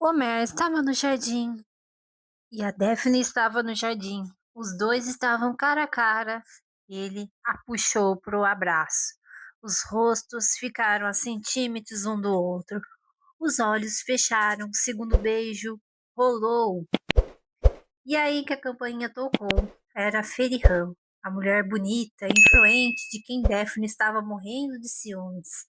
Homer estava no jardim e a Daphne estava no jardim. Os dois estavam cara a cara. Ele a puxou para o abraço. Os rostos ficaram a centímetros um do outro. Os olhos fecharam. O segundo beijo rolou. E aí que a campainha tocou. Era a Ferihan, a mulher bonita e influente de quem Daphne estava morrendo de ciúmes.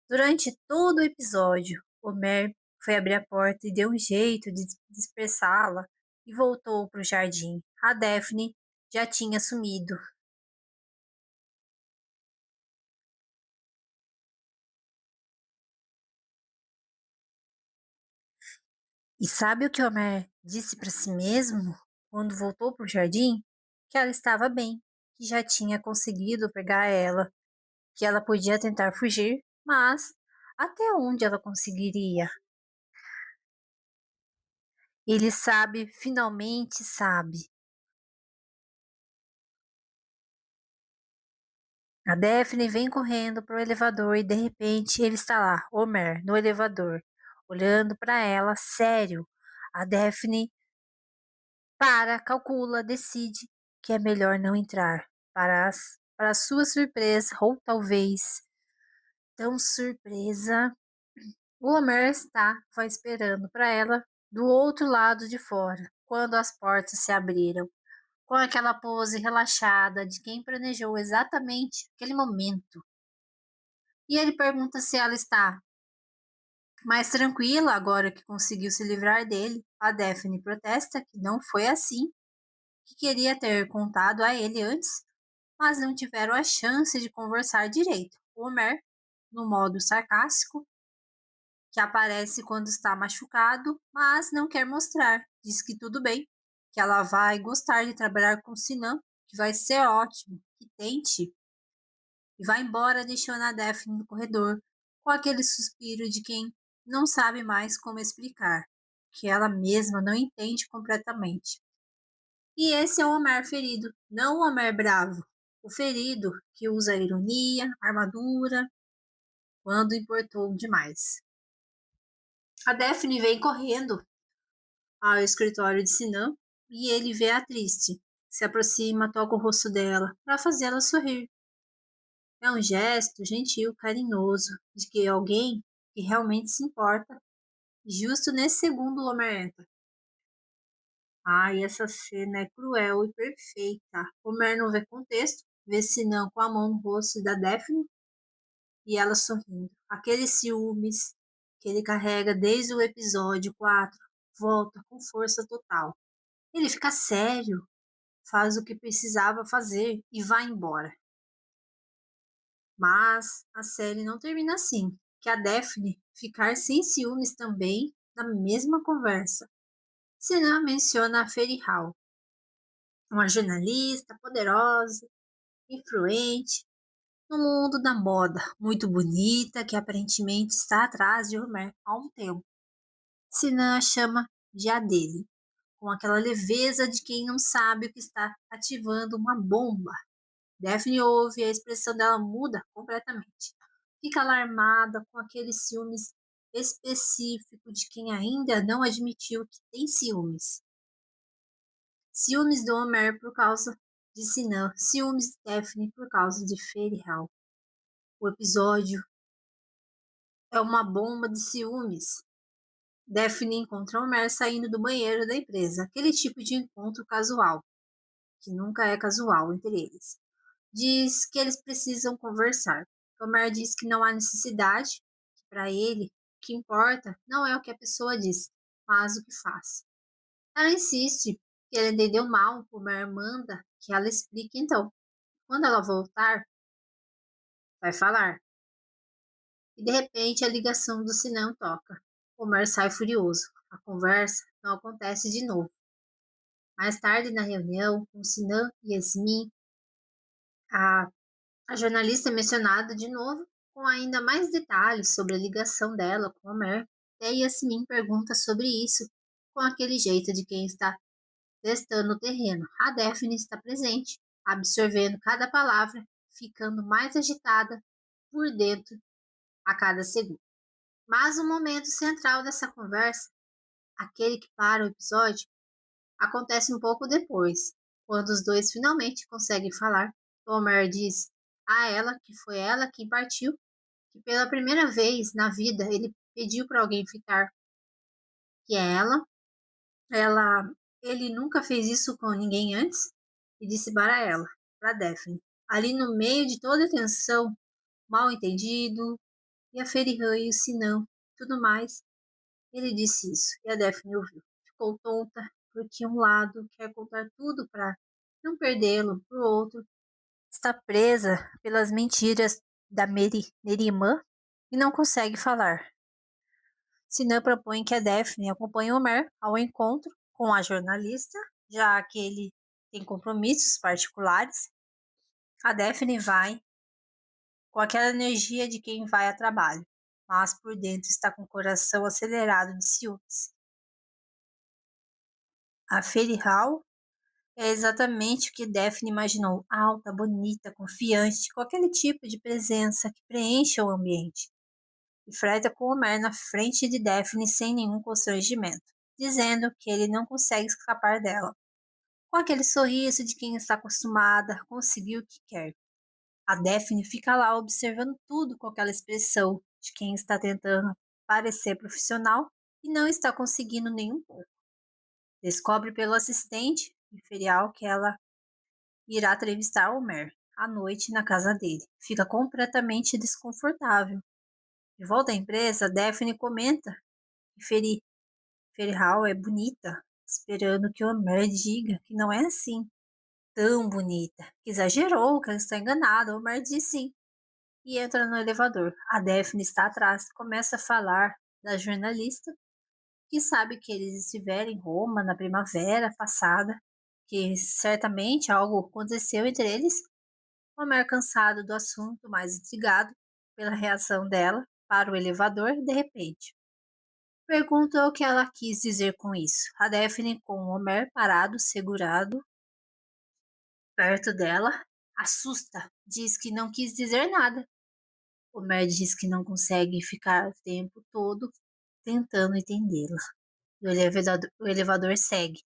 Durante todo o episódio, Homer foi abrir a porta e deu um jeito de dispersá-la e voltou para o jardim. A Daphne já tinha sumido. E sabe o que Homer disse para si mesmo quando voltou para o jardim? Que ela estava bem, que já tinha conseguido pegar ela, que ela podia tentar fugir, mas até onde ela conseguiria? Ele sabe, finalmente sabe. A Daphne vem correndo para o elevador e de repente ele está lá, Homer, no elevador, olhando para ela, sério. A Daphne para, calcula, decide que é melhor não entrar. Para sua surpresa, ou talvez tão surpresa, o Homer estava esperando para ela do outro lado de fora, quando as portas se abriram, com aquela pose relaxada de quem planejou exatamente aquele momento. E ele pergunta se ela está mais tranquila agora que conseguiu se livrar dele. A Daphne protesta que não foi assim, que queria ter contado a ele antes, mas não tiveram a chance de conversar direito. O Homer, no modo sarcástico, que aparece quando está machucado, mas não quer mostrar. Diz que tudo bem, que ela vai gostar de trabalhar com Sinan, que vai ser ótimo, que tente. E vai embora deixando a Daphne no corredor, com aquele suspiro de quem não sabe mais como explicar, que ela mesma não entende completamente. E esse é o Homer ferido, não o Homer bravo. O ferido que usa ironia, armadura, quando importou demais. A Daphne vem correndo ao escritório de Sinan e ele vê a triste. Se aproxima, toca o rosto dela para fazê-la sorrir. É um gesto gentil, carinhoso, de que alguém que realmente se importa. Justo nesse segundo, o Homer entra. Ai, essa cena é cruel e perfeita. Homer não vê contexto, vê Sinan com a mão no rosto da Daphne e ela sorrindo. Aqueles ciúmes que ele carrega desde o episódio 4 volta com força total. Ele fica sério, faz o que precisava fazer e vai embora. Mas a série não termina assim, que a Daphne ficar sem ciúmes também na mesma conversa. Senão menciona a Fairy Hall, uma jornalista poderosa, influente, no mundo da moda, muito bonita, que aparentemente está atrás de Homer há um tempo. Sinan a chama de a dele, com aquela leveza de quem não sabe o que está ativando uma bomba. Daphne ouve e a expressão dela muda completamente. Fica alarmada com aquele ciúmes específico de quem ainda não admitiu que tem ciúmes. Ciúmes do Homer por causa de Sinan, ciúmes de Daphne por causa de Fairy Hall. O episódio é uma bomba de ciúmes. Daphne encontra Homer saindo do banheiro da empresa, aquele tipo de encontro casual, que nunca é casual entre eles. Diz que eles precisam conversar. Homer diz que não há necessidade, que para ele o que importa não é o que a pessoa diz, mas o que faz. Ela insiste que ele entendeu mal, Homer manda que ela explique então. Quando ela voltar, vai falar. E de repente a ligação do Sinan toca. Homer sai furioso. A conversa não acontece de novo. Mais tarde na reunião, com Sinan e Yasmin, a A jornalista é mencionada de novo, com ainda mais detalhes sobre a ligação dela com Homer. E a Yasmin pergunta sobre isso, com aquele jeito de quem está testando o terreno. A Daphne está presente, absorvendo cada palavra, ficando mais agitada por dentro a cada segundo. Mas o momento central dessa conversa, aquele que para o episódio, acontece um pouco depois, quando os dois finalmente conseguem falar. Homer diz a ela que foi ela quem partiu, que pela primeira vez na vida ele pediu para alguém ficar, que é ela, ele nunca fez isso com ninguém antes e disse para ela, para Daphne. Ali no meio de toda a tensão, mal entendido, e a Ferihan e o Sinão, tudo mais, ele disse isso e a Daphne ouviu. Ficou tonta porque um lado quer contar tudo para não perdê-lo, para o outro está presa pelas mentiras da Nerimã e não consegue falar. Sinan propõe que a Daphne acompanhe Homer ao encontro com a jornalista, já que ele tem compromissos particulares. A Daphne vai com aquela energia de quem vai a trabalho, mas por dentro está com o coração acelerado de ciúmes. A Fairy Hall é exatamente o que Daphne imaginou, alta, bonita, confiante, com aquele tipo de presença que preenche o ambiente. E freta com Homer na frente de Daphne sem nenhum constrangimento, dizendo que ele não consegue escapar dela. Com aquele sorriso de quem está acostumada a conseguir o que quer. A Daphne fica lá observando tudo com aquela expressão de quem está tentando parecer profissional e não está conseguindo nenhum pouco. Descobre pelo assistente imperial que ela irá entrevistar Homer à noite na casa dele. Fica completamente desconfortável. De volta à empresa, Daphne comenta que Ferihal é bonita, esperando que Homer diga que não é assim, tão bonita, que exagerou, que ela está enganada. Homer diz sim e entra no elevador. A Daphne está atrás, começa a falar da jornalista, que sabe que eles estiveram em Roma na primavera passada, que certamente algo aconteceu entre eles. Homer, cansado do assunto, mais intrigado pela reação dela para o elevador, de repente perguntou o que ela quis dizer com isso. A Daphne, com Homer parado, segurado perto dela, assusta, diz que não quis dizer nada. Homer diz que não consegue ficar o tempo todo tentando entendê-la. E o elevador segue,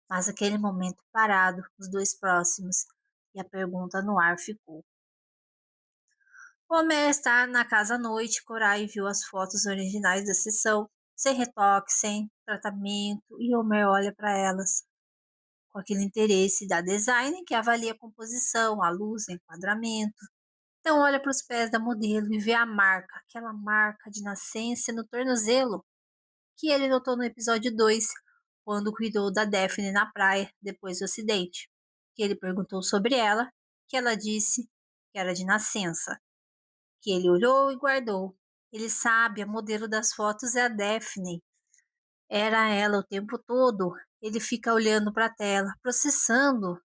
mas aquele momento parado, os dois próximos, e a pergunta no ar ficou. Homer está na casa à noite, Corai viu as fotos originais da sessão, sem retoque, sem tratamento, e Homer olha para elas com aquele interesse da designer que avalia a composição, a luz, o enquadramento. Então olha para os pés da modelo e vê a marca, aquela marca de nascença no tornozelo que ele notou no episódio 2, quando cuidou da Daphne na praia depois do acidente. Que ele perguntou sobre ela, que ela disse que era de nascença, que ele olhou e guardou. Ele sabe, a modelo das fotos é a Daphne. Era ela o tempo todo. Ele fica olhando para a tela, processando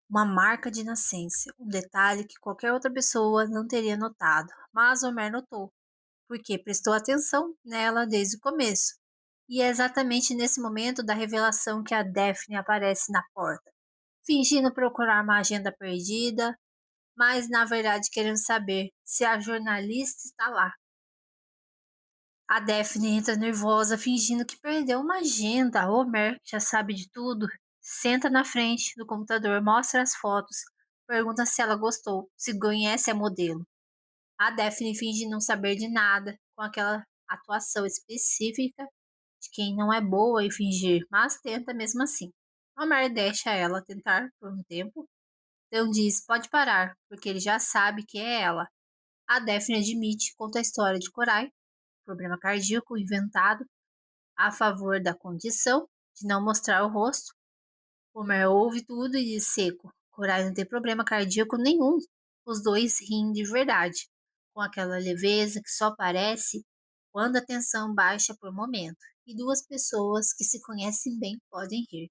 uma marca de nascença, um detalhe que qualquer outra pessoa não teria notado, mas Homer notou, porque prestou atenção nela desde o começo. E é exatamente nesse momento da revelação que a Daphne aparece na porta, fingindo procurar uma agenda perdida, mas na verdade querendo saber se a jornalista está lá. A Daphne entra nervosa, fingindo que perdeu uma agenda. Homer, que já sabe de tudo, senta na frente do computador, mostra as fotos, pergunta se ela gostou, se conhece a modelo. A Daphne finge não saber de nada, com aquela atuação específica de quem não é boa em fingir, mas tenta mesmo assim. Homer deixa ela tentar por um tempo, então diz: pode parar, porque ele já sabe que é ela. A Daphne admite, conta a história de Corai, problema cardíaco inventado a favor da condição de não mostrar o rosto. Homer ouve tudo e diz seco: Corai não tem problema cardíaco nenhum. Os dois riem de verdade, com aquela leveza que só aparece quando a tensão baixa por momento, e duas pessoas que se conhecem bem podem rir.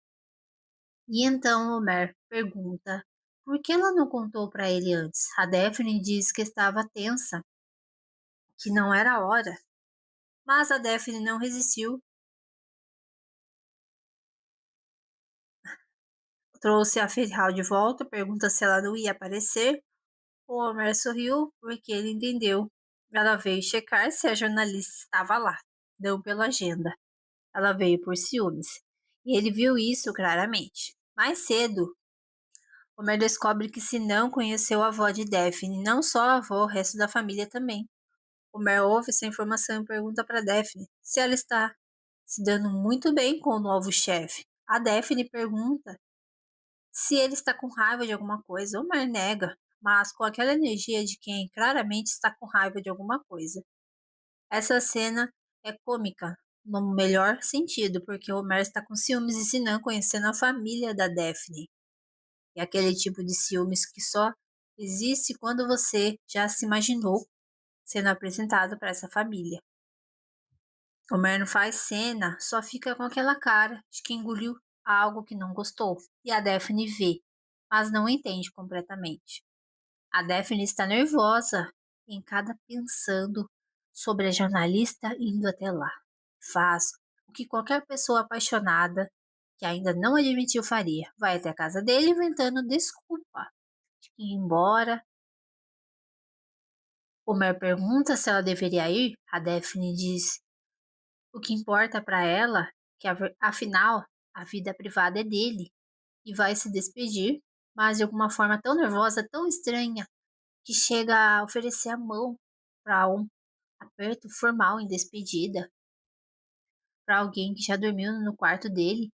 E então Homer pergunta por que ela não contou para ele antes. A Daphne diz que estava tensa, que não era a hora. Mas a Daphne não resistiu. Trouxe a Ferral de volta, pergunta se ela não ia aparecer. O Homer sorriu porque ele entendeu Ela veio checar se a jornalista estava lá, não pela agenda. Ela veio por ciúmes. E ele viu isso claramente. Mais cedo, Homer descobre que se não conheceu a avó de Daphne, não só a avó, o resto da família também. Homer ouve essa informação e pergunta para Daphne se ela está se dando muito bem com o novo chefe. A Daphne pergunta se ele está com raiva de alguma coisa. Homer nega, mas com aquela energia de quem claramente está com raiva de alguma coisa. Essa cena é cômica, no melhor sentido, porque Homer está com ciúmes e Sinan conhecendo a família da Daphne. É aquele tipo de ciúmes que só existe quando você já se imaginou sendo apresentado para essa família. Homer não faz cena, só fica com aquela cara de que engoliu algo que não gostou. E a Daphne vê, mas não entende completamente. A Daphne está nervosa em cada pensando sobre a jornalista indo até lá. Faz o que qualquer pessoa apaixonada que ainda não admitiu faria. Vai até a casa dele inventando desculpa de que ir embora. Homer pergunta se ela deveria ir. A Daphne diz o que importa para ela, que afinal a vida privada é dele, e vai se despedir, mas de alguma forma tão nervosa, tão estranha, que chega a oferecer a mão para um aperto formal em despedida para alguém que já dormiu no quarto dele.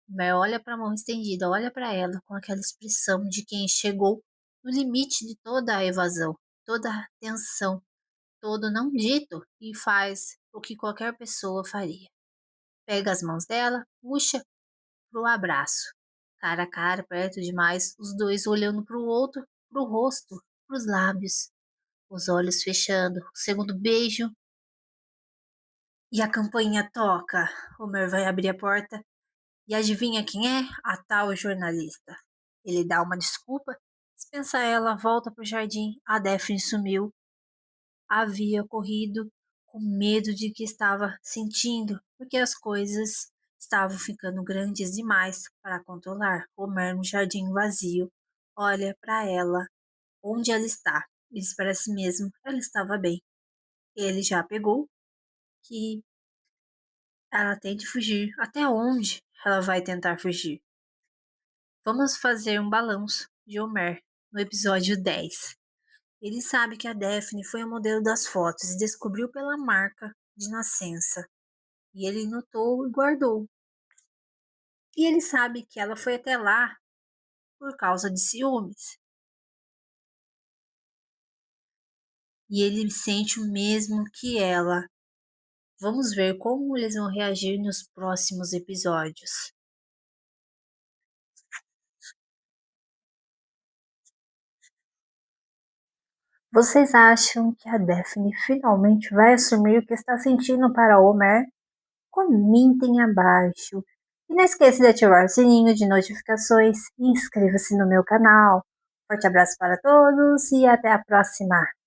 Mel olha para a mão estendida, olha para ela com aquela expressão de quem chegou no limite de toda a evasão, toda a tensão, todo não dito e faz o que qualquer pessoa faria. Pega as mãos dela, puxa pro abraço. Cara a cara, perto demais, os dois olhando pro outro, pro rosto, pros lábios, os olhos fechando. O segundo beijo. E a campainha toca. Homer vai abrir a porta e adivinha quem é? A tal jornalista. Ele dá uma desculpa, dispensa ela, volta pro jardim. A Daphne sumiu. Havia corrido com medo de que estava sentindo, porque as coisas estavam ficando grandes demais para controlar. Homer no jardim vazio olha para ela, onde ela está, e diz para si mesmo, ela estava bem. Ele já pegou que ela tem de fugir. Até onde ela vai tentar fugir? Vamos fazer um balanço de Homer no episódio 10. Ele sabe que a Daphne foi a modelo das fotos e descobriu pela marca de nascença. E ele notou e guardou. E ele sabe que ela foi até lá por causa de ciúmes. E ele sente o mesmo que ela. Vamos ver como eles vão reagir nos próximos episódios. Vocês acham que a Daphne finalmente vai assumir o que está sentindo para Homer? Comentem abaixo. E não esqueça de ativar o sininho de notificações e inscreva-se no meu canal. Forte abraço para todos e até a próxima!